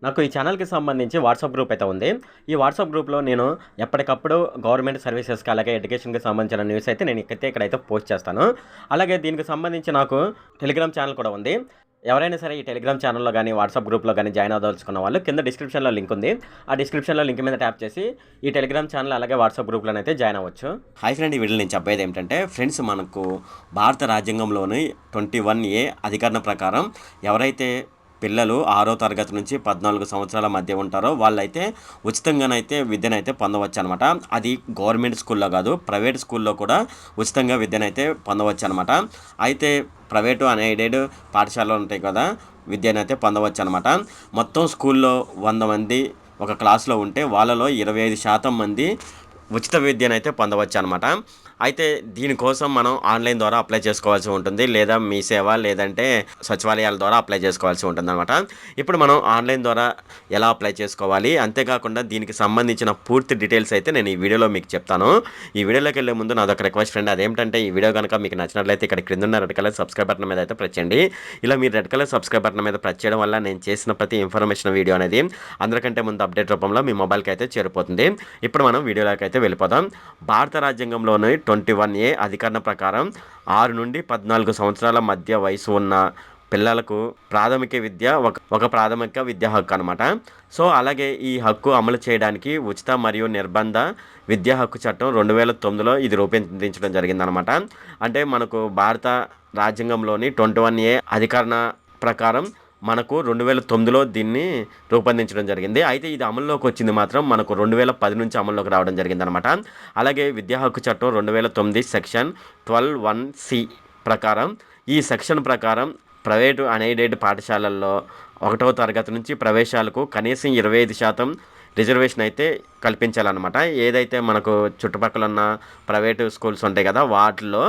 నాకు ఈ ఛానల్‌కి సంబంధించి వాట్సాప్ గ్రూప్ అయితే ఉంది. ఈ వాట్సాప్ గ్రూప్‌లో నేను ఎప్పటికప్పుడు గవర్నమెంట్ సర్వీసెస్‌కి అలాగే ఎడ్యుకేషన్‌కి సంబంధించిన న్యూస్ అయితే నేను ఇక్కడైతే పోస్ట్ చేస్తాను. అలాగే దీనికి సంబంధించి నాకు టెలిగ్రామ్ ఛానల్ కూడా ఉంది. ఎవరైనా సరే ఈ టెలిగ్రామ్ ఛానల్‌లో గాని, వాట్సాప్ గ్రూప్‌లో గాని జాయిన్ అవ్వదలుచుకున్న వాళ్ళు కింద డిస్క్రిప్షన్‌లో లింక్ ఉంది. ఆ డిస్క్రిప్షన్‌లో లింక్ మీద ట్యాప్ చేసి ఈ టెలిగ్రామ్ ఛానల్ అలాగే వాట్సాప్ గ్రూప్‌లోనైతే జాయిన్ అవ్వచ్చు. హాయ్ ఫ్రెండ్, ఈ వీడియోలో నేను చెప్పేది ఏంటంటే ఫ్రెండ్స్, మనకు భారత రాజ్యాంగంలోని 21A అధికరణ ప్రకారం ఎవరైతే పిల్లలు 6వ తరగతి నుంచి 14 సంవత్సరాల మధ్య ఉంటారో వాళ్ళైతే ఉచితంగానైతే విద్యనైతే పొందవచ్చు అనమాట. అది గవర్నమెంట్ స్కూల్లో కాదు, ప్రైవేట్ స్కూల్లో కూడా ఉచితంగా విద్యనైతే పొందవచ్చు అనమాట. అయితే ప్రైవేటు అన్ఎయిడెడ్ పాఠశాలలు ఉంటాయి కదా, విద్యనైతే పొందవచ్చు అనమాట. మొత్తం స్కూల్లో 100 మంది ఒక క్లాస్లో ఉంటే వాళ్ళలో 25% మంది ఉచిత విద్యనైతే పొందవచ్చు అనమాట. అయితే దీనికోసం మనం ఆన్లైన్ ద్వారా అప్లై చేసుకోవాల్సి ఉంటుంది, లేదా మీ సేవ లేదంటే సచివాలయాల ద్వారా అప్లై చేసుకోవాల్సి ఉంటుందన్నమాట. ఇప్పుడు మనం ఆన్లైన్ ద్వారా ఎలా అప్లై చేసుకోవాలి, అంతేకాకుండా దీనికి సంబంధించిన పూర్తి డీటెయిల్స్ అయితే నేను ఈ వీడియోలో మీకు చెప్తాను. ఈ వీడియోలోకి వెళ్ళే ముందు నాదొక రిక్వెస్ట్ ఫ్రెండ్, అదేంటంటే ఈ వీడియో కనుక మీకు నచ్చినట్లయితే ఇక్కడ క్రింద ఉన్న రెడ్ కలర్ సబ్స్క్రైబ్ బటన్ మీద అయితే ప్రెస్ చేయండి. ఇలా మీరు రెడ్ కలర్ సబ్స్క్రైబ్ బటన్ మీద ప్రెస్ చేయడం వల్ల నేను చేసిన ప్రతి ఇన్ఫర్మేషన్ వీడియో అనేది అందరికంటే ముందు అప్డేట్ రూపంలో మీ మొబైల్కి అయితే చేరిపోతుంది. ఇప్పుడు మనం వీడియోలోకి అయితే వెళ్ళిపోదాం. భారత రాజ్యాంగంలోని 21A అధికరణ ప్రకారం 6 నుండి 14 సంవత్సరాల మధ్య వయసు ఉన్న పిల్లలకు ప్రాథమిక విద్య ఒక ప్రాథమిక విద్యా హక్కు అనమాట. సో అలాగే ఈ హక్కు అమలు చేయడానికి ఉచిత మరియు నిర్బంధ విద్యా హక్కు చట్టం 2009లో ఇది రూపొందించడం జరిగిందనమాట. అంటే మనకు భారత రాజ్యాంగంలోని 21A అధికరణ ప్రకారం మనకు 2009లో దీన్ని రూపొందించడం జరిగింది. అయితే ఇది అమల్లోకి వచ్చింది మాత్రం మనకు 2010 నుంచి అమల్లోకి రావడం జరిగిందనమాట. అలాగే విద్యా హక్కు చట్టం 2009 సెక్షన్ 12(1)(c) ప్రకారం, ఈ సెక్షన్ ప్రకారం ప్రైవేటు అన్ఎయిడెడ్ పాఠశాలల్లో 1వ తరగతి నుంచి ప్రవేశాలకు కనీసం 25% రిజర్వేషన్ అయితే కల్పించాలన్నమాట. ఏదైతే మనకు చుట్టుపక్కల ఉన్న ప్రైవేటు స్కూల్స్ ఉంటాయి కదా, వాటిలో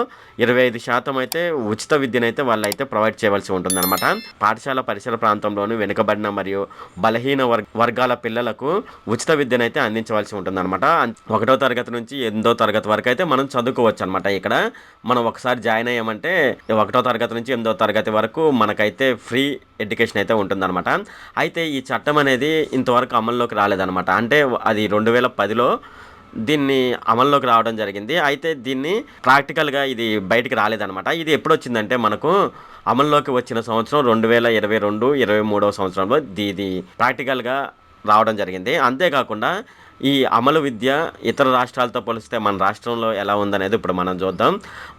25% అయితే ఉచిత విద్యనైతే వాళ్ళైతే ప్రొవైడ్ చేయవలసి ఉంటుందన్నమాట. పాఠశాల పరిసర ప్రాంతంలోని వెనుకబడిన మరియు బలహీన వర్గాల పిల్లలకు ఉచిత విద్యనైతే అందించవలసి ఉంటుందన్నమాట. 1వ తరగతి నుంచి 8వ తరగతి వరకు అయితే మనం చదువుకోవచ్చు అనమాట. ఇక్కడ మనం ఒకసారి జాయిన్ అయ్యామంటే 1వ తరగతి నుంచి 8వ తరగతి వరకు మనకైతే ఫ్రీ ఎడ్యుకేషన్ అయితే ఉంటుందన్నమాట. అయితే ఈ చట్టం అనేది ఇంతవరకు అమల్లోకి రాలేదన్నమాట. అంటే అది 2010లో దీన్ని అమల్లోకి రావడం జరిగింది. అయితే దీన్ని ప్రాక్టికల్గా ఇది బయటికి రాలేదన్నమాట. ఇది ఎప్పుడు వచ్చిందంటే మనకు అమల్లోకి వచ్చిన సంవత్సరం 2022-23వ సంవత్సరంలో ఇది ప్రాక్టికల్గా రావడం జరిగింది. అంతేకాకుండా ఈ అమలు విద్య ఇతర రాష్ట్రాలతో పోలిస్తే మన రాష్ట్రంలో ఎలా ఉందనేది ఇప్పుడు మనం చూద్దాం.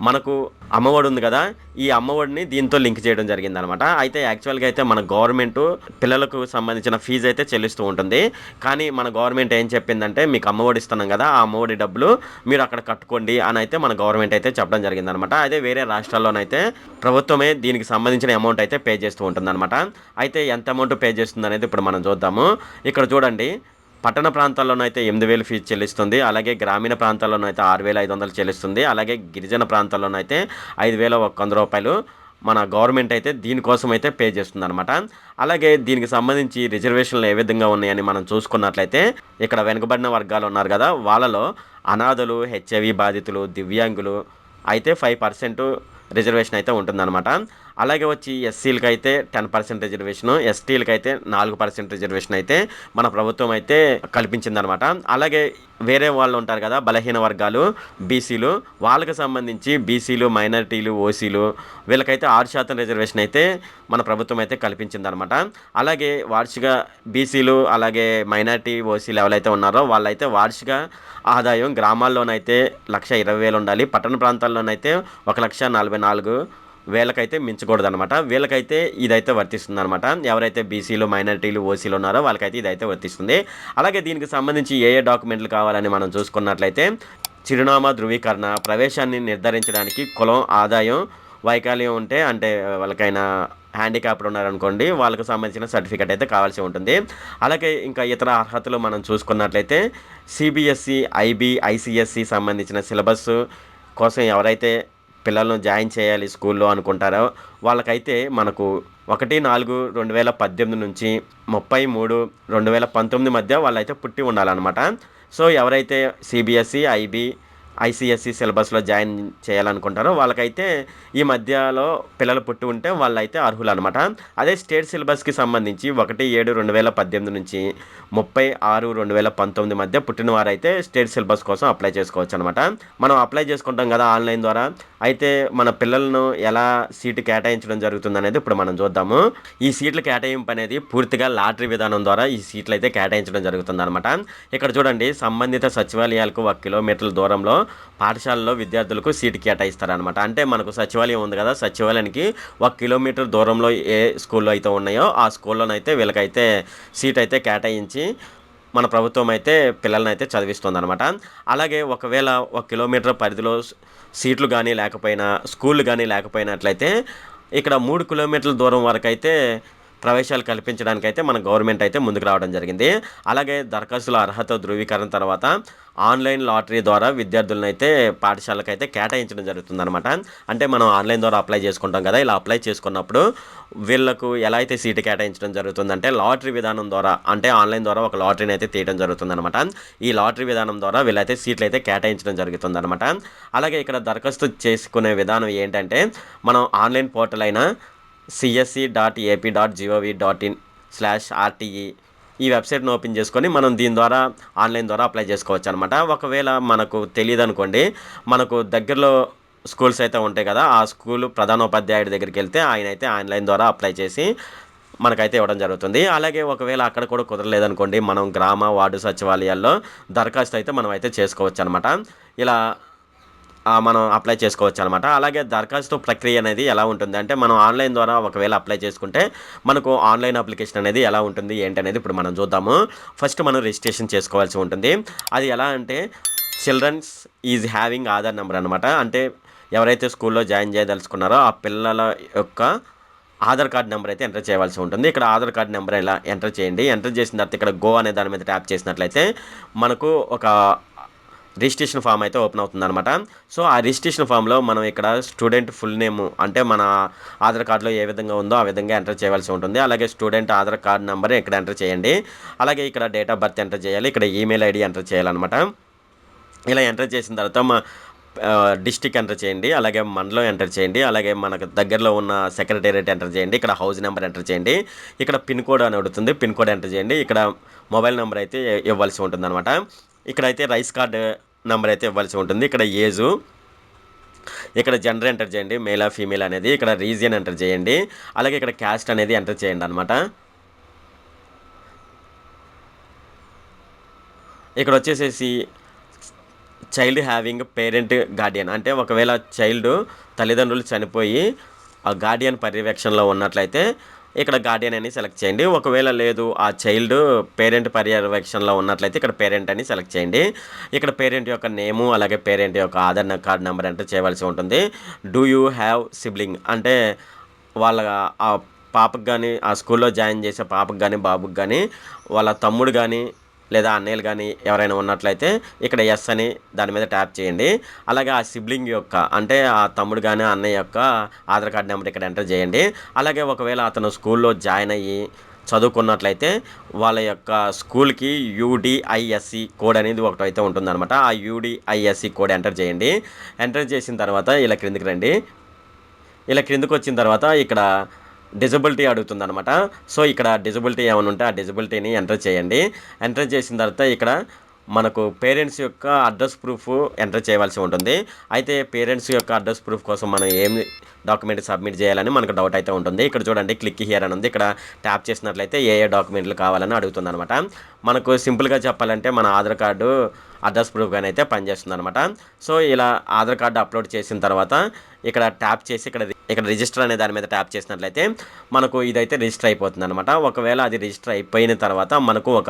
మనకు అమ్మఒడి ఉంది కదా, ఈ అమ్మఒడిని దీంతో లింక్ చేయడం జరిగిందనమాట. అయితే యాక్చువల్గా అయితే మన గవర్నమెంట్ పిల్లలకు సంబంధించిన ఫీజు అయితే చెల్లిస్తూ ఉంటుంది. కానీ మన గవర్నమెంట్ ఏం చెప్పిందంటే, మీకు అమ్మఒడి ఇస్తున్నాం కదా, ఆ అమ్మఒడి డబ్బులు మీరు అక్కడ కట్టుకోండి అని అయితే మన గవర్నమెంట్ అయితే చెప్పడం జరిగిందనమాట. అదే వేరే రాష్ట్రాల్లోనైతే ప్రభుత్వమే దీనికి సంబంధించిన అమౌంట్ అయితే పే చేస్తూ ఉంటుందన్నమాట. అయితే ఎంత అమౌంట్ పే చేస్తుంది అనేది ఇప్పుడు మనం చూద్దాము. ఇక్కడ చూడండి, పట్టణ ప్రాంతాల్లోనైతే 8,000 ఫీజు చెల్లిస్తుంది. అలాగే గ్రామీణ ప్రాంతాల్లోనైతే 6,500 చెల్లిస్తుంది. అలాగే గిరిజన ప్రాంతాల్లోనైతే 5,100 రూపాయలు మన గవర్నమెంట్ అయితే దీనికోసం అయితే పే చేస్తుంది అనమాట. అలాగే దీనికి సంబంధించి రిజర్వేషన్లు ఏ విధంగా ఉన్నాయని మనం చూసుకున్నట్లయితే, ఇక్కడ వెనుకబడిన వర్గాలు ఉన్నారు కదా, వాళ్ళలో అనాథలు, హెచ్ఐవి బాధితులు, దివ్యాంగులు అయితే 5% రిజర్వేషన్ అయితే ఉంటుందన్నమాట. అలాగే వచ్చి ఎస్సీలకి అయితే 10% రిజర్వేషను, ఎస్టీలకి అయితే 4% రిజర్వేషన్ అయితే మన ప్రభుత్వం అయితే కల్పించిందనమాట. అలాగే వేరే వాళ్ళు ఉంటారు కదా, బలహీన వర్గాలు, బీసీలు, వాళ్ళకి సంబంధించి బీసీలు, మైనారిటీలు, ఓసీలు వీళ్ళకైతే 6% రిజర్వేషన్ అయితే మన ప్రభుత్వం అయితే కల్పించిందనమాట. అలాగే వార్షిక బీసీలు అలాగే మైనారిటీ, ఓసీలు ఎవరైతే ఉన్నారో వాళ్ళైతే వార్షిక ఆదాయం గ్రామాల్లోనైతే 1,20,000 ఉండాలి, పట్టణ ప్రాంతాల్లోనైతే 1,44,000 మించకూడదనమాట. వీళ్ళకైతే ఇదైతే వర్తిస్తుంది అనమాట. ఎవరైతే బీసీలు, మైనారిటీలు, ఓసీలు ఉన్నారో వాళ్ళకైతే ఇదైతే వర్తిస్తుంది. అలాగే దీనికి సంబంధించి ఏ డాక్యుమెంట్లు కావాలని మనం చూసుకున్నట్లయితే, చిరునామా ధృవీకరణ, ప్రవేశాన్ని నిర్ధారించడానికి కులం, ఆదాయం, వైకల్యం ఉంటే అంటే వాళ్ళకైనా హ్యాండిక్యాప్డ్ ఉన్నారనుకోండి, వాళ్ళకి సంబంధించిన సర్టిఫికేట్ అయితే కావాల్సి ఉంటుంది. అలాగే ఇంకా ఇతర అర్హతలు మనం చూసుకున్నట్లయితే, సిబిఎస్ఈ, ఐబీ, ఐసిఎస్సి సంబంధించిన సిలబస్ కోసం ఎవరైతే పిల్లలను జాయిన్ చేయాలి స్కూల్లో అనుకుంటారో వాళ్ళకైతే మనకు 1/4/2018 నుంచి 30/3/2019 మధ్య వాళ్ళైతే పుట్టి ఉండాలన్నమాట. సో ఎవరైతే సిబిఎస్ఈ, ఐబీ, ఐసీఎస్ఈ సిలబస్లో జాయిన్ చేయాలనుకుంటారో వాళ్ళకైతే ఈ మధ్యలో పిల్లలు పుట్టి ఉంటే వాళ్ళైతే అర్హులు అనమాట. అదే స్టేట్ సిలబస్కి సంబంధించి 1/7/2018 నుంచి 30/6/2019 మధ్య పుట్టిన వారైతే స్టేట్ సిలబస్ కోసం అప్లై చేసుకోవచ్చు అనమాట. మనం అప్లై చేసుకుంటాం కదా ఆన్లైన్ ద్వారా. అయితే మన పిల్లలను ఎలా సీటు కేటాయించడం జరుగుతుంది అనేది ఇప్పుడు మనం చూద్దాము. ఈ సీట్ల కేటాయింపు అనేది పూర్తిగా లాటరీ విధానం ద్వారా ఈ సీట్లు అయితే కేటాయించడం జరుగుతుంది అనమాట. ఇక్కడ చూడండి, సంబంధిత సచివాలయాలకు 1 కిలోమీటర్ల దూరంలో పాఠశాలలో విద్యార్థులకు సీటు కేటాయిస్తారనమాట. అంటే మనకు సచివాలయం ఉంది కదా, సచివాలయానికి 1 కిలోమీటర్ దూరంలో ఏ స్కూల్లో అయితే ఉన్నాయో ఆ స్కూల్లోనైతే వీళ్ళకైతే సీట్ అయితే కేటాయించి మన ప్రభుత్వం అయితే పిల్లల్ని అయితే చదివిస్తుందన్నమాట. అలాగే ఒకవేళ 1 కిలోమీటర్ పరిధిలో సీట్లు కానీ లేకపోయినా, స్కూళ్ళు కానీ లేకపోయినట్లయితే ఇక్కడ 3 కిలోమీటర్ల దూరం వరకు అయితే ప్రవేశాలు కల్పించడానికైతే మన గవర్నమెంట్ అయితే ముందుకు రావడం జరిగింది. అలాగే దరఖాస్తుల అర్హత ధృవీకరణ తర్వాత ఆన్లైన్ లాటరీ ద్వారా విద్యార్థులను అయితే పాఠశాలకైతే కేటాయించడం జరుగుతుందన్నమాట. అంటే మనం ఆన్లైన్ ద్వారా అప్లై చేసుకుంటాం కదా, ఇలా అప్లై చేసుకున్నప్పుడు వీళ్ళకు ఎలా అయితే సీటు కేటాయించడం జరుగుతుందంటే లాటరీ విధానం ద్వారా, అంటే ఆన్లైన్ ద్వారా ఒక లాటరీని అయితే తీయడం జరుగుతుందన్నమాట. ఈ లాటరీ విధానం ద్వారా వీళ్ళైతే సీట్లు అయితే కేటాయించడం జరుగుతుందన్నమాట. అలాగే ఇక్కడ దరఖాస్తు చేసుకునే విధానం ఏంటంటే, మనం ఆన్లైన్ పోర్టల్ అయిన csc.ap.gov.in/rte ఈ వెబ్సైట్ను ఓపెన్ చేసుకొని మనం దీని ద్వారా ఆన్లైన్ ద్వారా అప్లై చేసుకోవచ్చు అనమాట. ఒకవేళ మనకు తెలియదు అనుకోండి, మనకు దగ్గరలో స్కూల్స్ అయితే ఉంటాయి కదా, ఆ స్కూల్ ప్రధానోపాధ్యాయుడి దగ్గరికి వెళ్తే ఆయన అయితే ఆన్లైన్ ద్వారా అప్లై చేసి మనకైతే ఇవ్వడం జరుగుతుంది. అలాగే ఒకవేళ అక్కడ కూడా కుదరలేదనుకోండి, మనం గ్రామ వార్డు సచివాలయాల్లో దరఖాస్తు అయితే మనం అయితే చేసుకోవచ్చు అనమాట. ఇలా మనం అప్లై చేసుకోవచ్చు అనమాట. అలాగే దరఖాస్తు ప్రక్రియ అనేది ఎలా ఉంటుంది అంటే, మనం ఆన్లైన్ ద్వారా ఒకవేళ అప్లై చేసుకుంటే మనకు ఆన్లైన్ అప్లికేషన్ అనేది ఎలా ఉంటుంది ఏంటనేది ఇప్పుడు మనం చూద్దాము. ఫస్ట్ మనం రిజిస్ట్రేషన్ చేసుకోవాల్సి ఉంటుంది. అది ఎలా అంటే, children's is having Aadhaar number అనమాట. అంటే ఎవరైతే స్కూల్లో జాయిన్ చేయదలుచుకున్నారో ఆ పిల్లల యొక్క ఆధార్ కార్డ్ నెంబర్ అయితే ఎంటర్ చేయవలసి ఉంటుంది. ఇక్కడ ఆధార్ కార్డ్ నెంబర్ ఇలా ఎంటర్ చేయండి. ఎంటర్ చేసిన తర్వాత ఇక్కడ గో అనే దాని మీద ట్యాప్ చేసినట్లయితే మనకు ఒక రిజిస్ట్రేషన్ ఫామ్ అయితే ఓపెన్ అవుతుంది అనమాట. సో ఆ రిజిస్ట్రేషన్ ఫామ్లో మనం ఇక్కడ స్టూడెంట్ ఫుల్ నేమ్, అంటే మన ఆధార్ కార్డులో ఏ విధంగా ఉందో ఆ విధంగా ఎంటర్ చేయవలసి ఉంటుంది. అలాగే స్టూడెంట్ ఆధార్ కార్డ్ నెంబర్ ఇక్కడ ఎంటర్ చేయండి. అలాగే ఇక్కడ డేట్ ఆఫ్ బర్త్ ఎంటర్ చేయాలి. ఇక్కడ ఈమెయిల్ ఐడి ఎంటర్ చేయాలన్నమాట. ఇలా ఎంటర్ చేసిన తర్వాత డిస్టిక్ ఎంటర్ చేయండి. అలాగే మండలం ఎంటర్ చేయండి. అలాగే మనకు దగ్గరలో ఉన్న సెక్రటేరియట్ ఎంటర్ చేయండి. ఇక్కడ హౌస్ నెంబర్ ఎంటర్ చేయండి. ఇక్కడ పిన్ కోడ్ అని అడుగుతుంది, పిన్ కోడ్ ఎంటర్ చేయండి. ఇక్కడ మొబైల్ నెంబర్ అయితే ఇవ్వాల్సి ఉంటుంది అనమాట. ఇక్కడైతే రైస్ కార్డ్ నెంబర్ అయితే ఇవ్వాల్సి ఉంటుంది. ఇక్కడ ఏజు, ఇక్కడ జెండర్ ఎంటర్ చేయండి, మేలా ఫీమేల్ అనేది. ఇక్కడ రీజియన్ ఎంటర్ చేయండి. అలాగే ఇక్కడ క్యాస్ట్ అనేది ఎంటర్ చేయండి అనమాట. ఇక్కడ వచ్చేసేసి చైల్డ్ హ్యావింగ్ పేరెంట్ గార్డియన్, అంటే ఒకవేళ చైల్డ్ తల్లిదండ్రులు చనిపోయి ఆ గార్డియన్ పర్యవేక్షణలో ఉన్నట్లయితే ఇక్కడ గార్డియన్ అని సెలెక్ట్ చేయండి. ఒకవేళ లేదు, ఆ చైల్డ్ పేరెంట్ పర్యవేక్షణలో ఉన్నట్లయితే ఇక్కడ పేరెంట్ అని సెలెక్ట్ చేయండి. ఇక్కడ పేరెంట్ యొక్క నేము, అలాగే పేరెంట్ యొక్క ఆధార్ కార్డ్ నెంబర్ ఎంటర్ చేయవలసి ఉంటుంది. డూ యూ హ్యావ్ సిబ్లింగ్, అంటే వాళ్ళ ఆ పాపకు కానీ, ఆ స్కూల్లో జాయిన్ చేసే పాపకు కానీ బాబుకి కానీ వాళ్ళ తమ్ముడు కానీ లేదా అన్నయ్యలు కానీ ఎవరైనా ఉన్నట్లయితే ఇక్కడ ఎస్ అని దాని మీద ట్యాప్ చేయండి. అలాగే ఆ సిబ్లింగ్ యొక్క, అంటే ఆ తమ్ముడు కానీ అన్నయ్య యొక్క ఆధార్ కార్డ్ నెంబర్ ఇక్కడ ఎంటర్ చేయండి. అలాగే ఒకవేళ అతను స్కూల్లో జాయిన్ అయ్యి చదువుకున్నట్లయితే వాళ్ళ యొక్క స్కూల్కి UDISC కోడ్ అనేది ఒకటి అయితే ఉంటుందన్నమాట. ఆ UDISC కోడ్ ఎంటర్ చేయండి. ఎంటర్ చేసిన తర్వాత ఇలా క్రిందికి రండి. ఇలా క్రిందికి వచ్చిన తర్వాత ఇక్కడ డిజబిలిటీ అడుగుతుంది అనమాట. సో ఇక్కడ డిజబిలిటీ ఏమైనా ఉంటే ఆ డిజబిలిటీని ఎంటర్ చేయండి. ఎంటర్ చేసిన తర్వాత ఇక్కడ మనకు పేరెంట్స్ యొక్క అడ్రస్ ప్రూఫ్ ఎంటర్ చేయవలసి ఉంటుంది. అయితే పేరెంట్స్ యొక్క అడ్రస్ ప్రూఫ్ కోసం మనం ఏమి డాక్యుమెంట్ సబ్మిట్ చేయాలని మనకు డౌట్ అయితే ఉంటుంది. ఇక్కడ చూడండి, క్లిక్ హియర్ అని ఉంది. ఇక్కడ ట్యాప్ చేసినట్లయితే ఏ డాక్యుమెంట్లు కావాలని అడుగుతుంది అనమాట. మనకు సింపుల్గా చెప్పాలంటే మన ఆధార్ కార్డు అడ్రస్ ప్రూఫ్ కానీ అయితే పనిచేస్తుంది అనమాట. సో ఇలా ఆధార్ కార్డు అప్లోడ్ చేసిన తర్వాత ఇక్కడ ట్యాప్ చేసి ఇక్కడ రిజిస్టర్ అనే దాని మీద ట్యాప్ చేసినట్లయితే మనకు ఇదైతే రిజిస్టర్ అయిపోతుంది అనమాట. ఒకవేళ అది రిజిస్టర్ అయిపోయిన తర్వాత మనకు ఒక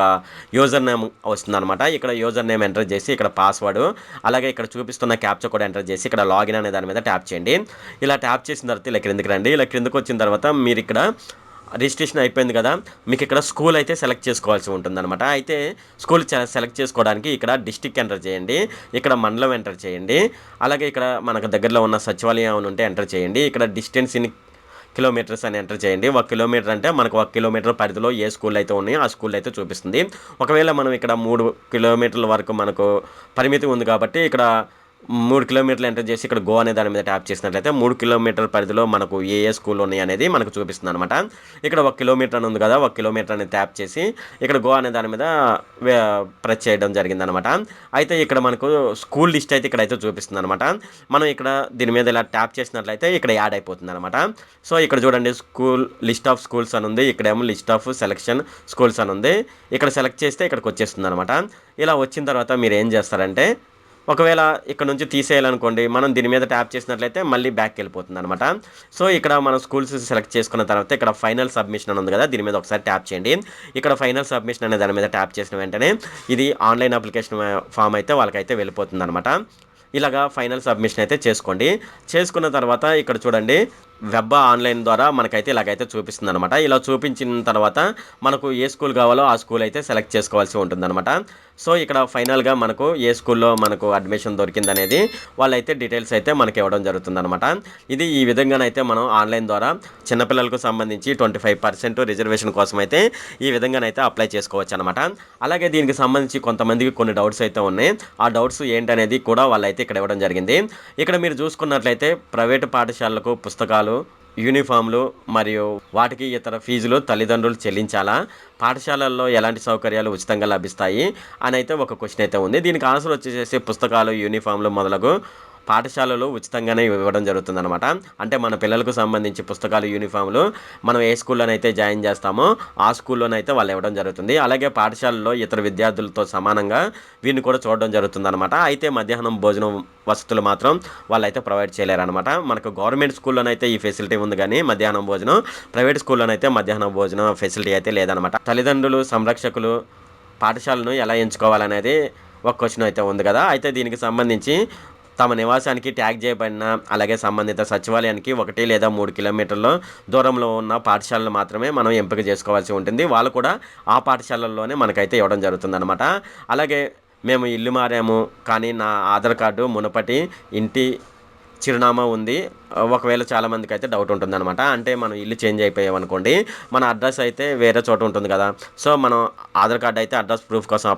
యూజర్ నేమ్ వస్తుంది అనమాట. ఇక్కడ యూజర్ నేమ్ ఎంటర్ చేసి ఇక్కడ పాస్వర్డ్, అలాగే ఇక్కడ చూపిస్తున్న క్యాప్చా కోడ్ ఎంటర్ చేసి ఇక్కడ లాగిన్ అనే దాని మీద ట్యాప్ చేయండి. ఇలా ట్యాప్ చేసిన తర్వాత ఇలా క్రిందికి రండి. ఇలా క్రిందికి వచ్చిన తర్వాత మీరు ఇక్కడ రిజిస్ట్రేషన్ అయిపోయింది కదా, మీకు ఇక్కడ స్కూల్ అయితే సెలెక్ట్ చేసుకోవాల్సి ఉంటుందన్నమాట. అయితే స్కూల్ సెలెక్ట్ చేసుకోవడానికి ఇక్కడ డిస్టిక్ ఎంటర్ చేయండి. ఇక్కడ మండలం ఎంటర్ చేయండి. అలాగే ఇక్కడ మనకు దగ్గరలో ఉన్న సచివాలయం ఉంటే ఎంటర్ చేయండి. ఇక్కడ డిస్టెన్స్ ఇన్ కిలోమీటర్స్ అని ఎంటర్ చేయండి. 1 కిలోమీటర్ అంటే మనకు 1 కిలోమీటర్ పరిధిలో ఏ స్కూల్ అయితే ఉన్నాయో ఆ స్కూల్ అయితే చూపిస్తుంది. ఒకవేళ మనం ఇక్కడ 3 కిలోమీటర్ల వరకు మనకు పరిమితి ఉంది కాబట్టి ఇక్కడ 3 కిలోమీటర్లు ఎంటర్ చేసి ఇక్కడ గో అనే దాని మీద ట్యాప్ చేసినట్లయితే 3 కిలోమీటర్ల పరిధిలో మనకు ఏ స్కూల్ ఉన్నాయి అనేది మనకు చూపిస్తుందనమాట. ఇక్కడ 1 కిలోమీటర్ అని ఉంది కదా! 1 కిలోమీటర్ అని ట్యాప్ చేసి ఇక్కడ గో అనే దాని మీద వే ప్రెస్ చేయడం జరిగిందనమాట. అయితే ఇక్కడ మనకు స్కూల్ లిస్ట్ అయితే ఇక్కడైతే చూపిస్తుందనమాట. మనం ఇక్కడ దీని మీద ఇలా ట్యాప్ చేసినట్లయితే ఇక్కడ యాడ్ అయిపోతుందనమాట. సో, ఇక్కడ చూడండి లిస్ట్ ఆఫ్ స్కూల్స్ అని ఉంది. ఇక్కడేమో లిస్ట్ ఆఫ్ సెలక్షన్ స్కూల్స్ అని ఉంది. ఇక్కడ సెలెక్ట్ చేస్తే ఇక్కడికి వచ్చేస్తుందనమాట. ఇలా వచ్చిన తర్వాత మీరు ఏం చేస్తారంటే ఒకవేళ ఇక్కడ నుంచి తీసేయాలనుకోండి, మనం దీని మీద ట్యాప్ చేసినట్లయితే మళ్ళీ బ్యాక్‌కి వెళ్ళిపోతుందనమాట. సో, ఇక్కడ మనం స్కూల్స్ సెలెక్ట్ చేసుకున్న తర్వాత ఇక్కడ ఫైనల్ సబ్మిషన్ అని ఉంది కదా! దీని మీద ఒకసారి ట్యాప్ చేయండి. ఇక్కడ ఫైనల్ సబ్మిషన్ అనే దాని మీద ట్యాప్ చేసిన వెంటనే ఇది ఆన్‌లైన్ అప్లికేషన్ ఫామ్ అయితే వాళ్ళకైతే వెళ్ళిపోతుందనమాట. ఇలాగా ఫైనల్ సబ్మిషన్ అయితే చేసుకోండి. చేసుకున్న తర్వాత ఇక్కడ చూడండి వెబ్ ఆన్‌లైన్ ద్వారా మనకైతే ఇలాగైతే చూపిస్తుందనమాట. ఇలా చూపించిన తర్వాత మనకు ఏ స్కూల్ కావాలో ఆ స్కూల్ అయితే సెలెక్ట్ చేసుకోవాల్సి ఉంటుందనమాట. సో, ఇక్కడ ఫైనల్‌గా మనకు ఏ స్కూల్‌లో మనకు అడ్మిషన్ దొరికిందనేది వాళ్ళైతే డీటెయిల్స్ అయితే మనకి ఇవ్వడం జరుగుతుందనమాట. ఇది ఈ విధంగానైతే మనం ఆన్‌లైన్ ద్వారా చిన్నపిల్లలకు సంబంధించి 25% రిజర్వేషన్ కోసం అయితే ఈ విధంగానైతే అప్లై చేసుకోవచ్చనమాట. అలాగే దీనికి సంబంధించి కొంతమందికి కొన్ని డౌట్స్ అయితే ఉన్నాయి. ఆ డౌట్స్ ఏంటనేది కూడా వాళ్ళైతే ఇక్కడ ఇవ్వడం జరిగింది. ఇక్కడ మీరు చూసుకున్నట్లయితే ప్రైవేటు పాఠశాలలకు పుస్తకాలు, యూనిఫామ్‌లు మరియు వాటికి ఇతర ఫీజులు తల్లిదండ్రులు చెల్లించాలా? పాఠశాలల్లో ఎలాంటి సౌకర్యాలు ఉచితంగా లభిస్తాయి? అనైతే ఒక క్వెషన్ అయితే ఉంది. దీనికి ఆన్సర్ వచ్చేసేసి పుస్తకాలు, యూనిఫామ్‌లు మొదలగు పాఠశాలలో ఉచితంగానే ఇవ్వడం జరుగుతుందనమాట. అంటే మన పిల్లలకు సంబంధించి పుస్తకాలు, యూనిఫామ్‌లు మనం ఏ స్కూల్లోనైతే జాయిన్ చేస్తామో ఆ స్కూల్లోనైతే వాళ్ళు ఇవ్వడం జరుగుతుంది. అలాగే పాఠశాలలో ఇతర విద్యార్థులతో సమానంగా వీరిని కూడా చూడడం జరుగుతుందనమాట. అయితే మధ్యాహ్నం భోజనం వసతులు మాత్రం వాళ్ళైతే ప్రొవైడ్ చేయలేరనమాట. మనకు గవర్నమెంట్ స్కూల్లోనైతే ఈ ఫెసిలిటీ ఉంది గానీ మధ్యాహ్నం భోజనం, ప్రైవేట్ స్కూల్లోనైతే మధ్యాహ్నం భోజనం ఫెసిలిటీ అయితే లేదనమాట. తల్లిదండ్రులు, సంరక్షకులు పాఠశాలను ఎలా ఎంచుకోవాలనేది ఒక క్వెషన్ అయితే ఉంది కదా! అయితే దీనికి సంబంధించి తమ నివాసానికి ట్యాగ్ చేయబడిన అలాగే సంబంధిత సచివాలయానికి 1 లేదా 3 కిలోమీటర్ల దూరంలో ఉన్న పాఠశాలలు మాత్రమే మనం ఎంపిక చేసుకోవాల్సి ఉంటుంది. వాళ్ళు కూడా ఆ పాఠశాలల్లోనే మనకైతే ఇవ్వడం జరుగుతుందనమాట. అలాగే మేము ఇల్లు మారాము కానీ నా ఆధార్ కార్డు మునుపటి ఇంటి చిరునామా ఉంది. ఒకవేళ చాలామందికైతే డౌట్ ఉంటుందనమాట. అంటే మనం ఇల్లు చేంజ్ అయిపోయామనుకోండి, మన అడ్రస్ అయితే వేరే చోట ఉంటుంది కదా! సో, మనం ఆధార్ కార్డ్ అయితే అడ్రస్ ప్రూఫ్ కోసం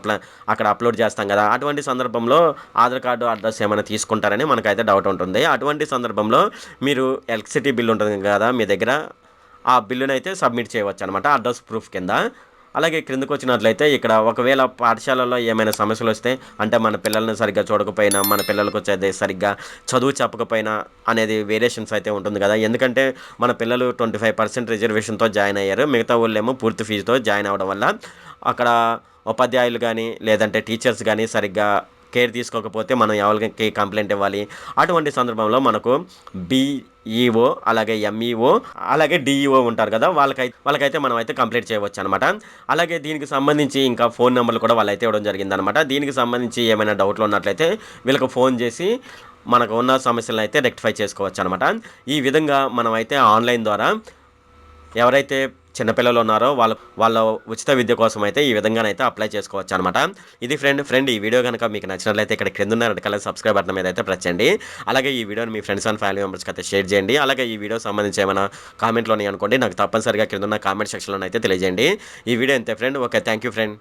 అక్కడ అప్లోడ్ చేస్తాం కదా! అటువంటి సందర్భంలో ఆధార్ కార్డు, అడ్రస్ ఏమైనా తీసుకుంటారని మనకైతే డౌట్ ఉంటుంది. అటువంటి సందర్భంలో మీరు ఎలక్ట్రిసిటీ బిల్ ఉంటుంది కదా మీ దగ్గర, ఆ బిల్లునైతే సబ్మిట్ చేయవచ్చనమాట అడ్రస్ ప్రూఫ్ కింద. అలాగే క్రిందకొచ్చినట్లయితే ఇక్కడ ఒకవేళ పాఠశాలలో ఏమైనా సమస్యలొస్తే అంటే మన పిల్లల్ని సరిగ్గా చూడకపోయినా, మన పిల్లలకు సరిగ్గా చదువు చెప్పకపోయినా అనేది వేరియేషన్స్ అయితే ఉంటుంది కదా! ఎందుకంటే మన పిల్లలు 25% రిజర్వేషన్‌తో జాయిన్ అయ్యారు. మిగతా వోళ్ళేమో పూర్తి ఫీజుతో జాయిన్ అవ్వడం వల్ల అక్కడ ఉపాధ్యాయులు గానీ, లేదంటే టీచర్స్ గానీ సరిగ్గా కేర్ తీసుకోకపోతే మనం ఎవరికి కంప్లెయింట్ ఇవ్వాలి? అటువంటి సందర్భంలో మనకు బీఈఓ, అలాగే ఎంఈఓ, అలాగే డీఈఓ ఉంటారు కదా! వాళ్ళకైతే మనమైతే కంప్లెయింట్ చేయవచ్చనమాట. అలాగే దీనికి సంబంధించి ఇంకా ఫోన్ నంబర్లు కూడా వాళ్ళైతే ఇవ్వడం జరిగిందనమాట. దీనికి సంబంధించి ఏమైనా డౌట్లు ఉన్నట్లయితే వీళ్ళకి ఫోన్ చేసి మనకు ఉన్న సమస్యలనైతే రెక్టిఫై చేసుకోవచ్చనమాట. ఈ విధంగా మనమైతే ఆన్‌లైన్ ద్వారా ఎవరైతే చిన్నపిల్లలు ఉన్నారో వాళ్ళ ఉచిత విద్య కోసం అయితే ఈ విధంగానైతే అప్లై చేసుకోవచ్చనమాట. ఇది ఫ్రెండ్ ఈ వీడియో గనుక మీకు నచ్చినట్లయితే ఇక్కడ క్రిందున్న రెడ్ కలర్ సబ్స్క్రైబ్ బటన్ మీద అయితే ప్రెస్ చేయండి. అలాగే ఈ వీడియోని మీ ఫ్రెండ్స్ అండ్ ఫ్యామిలీ మెంబర్స్‌కి అయితే షేర్ చేయండి. అలాగే ఈ వీడియో సంబంధించి ఏమైనా కామెంట్లు ఉన్నాయనుకోండి నాకు తప్పనిసరిగా క్రిందున్న కామెంట్ సెక్షన్‌లో అయితే తెలియజేయండి. ఈ వీడియో ఇంతే friend. Okay. Thank you friend.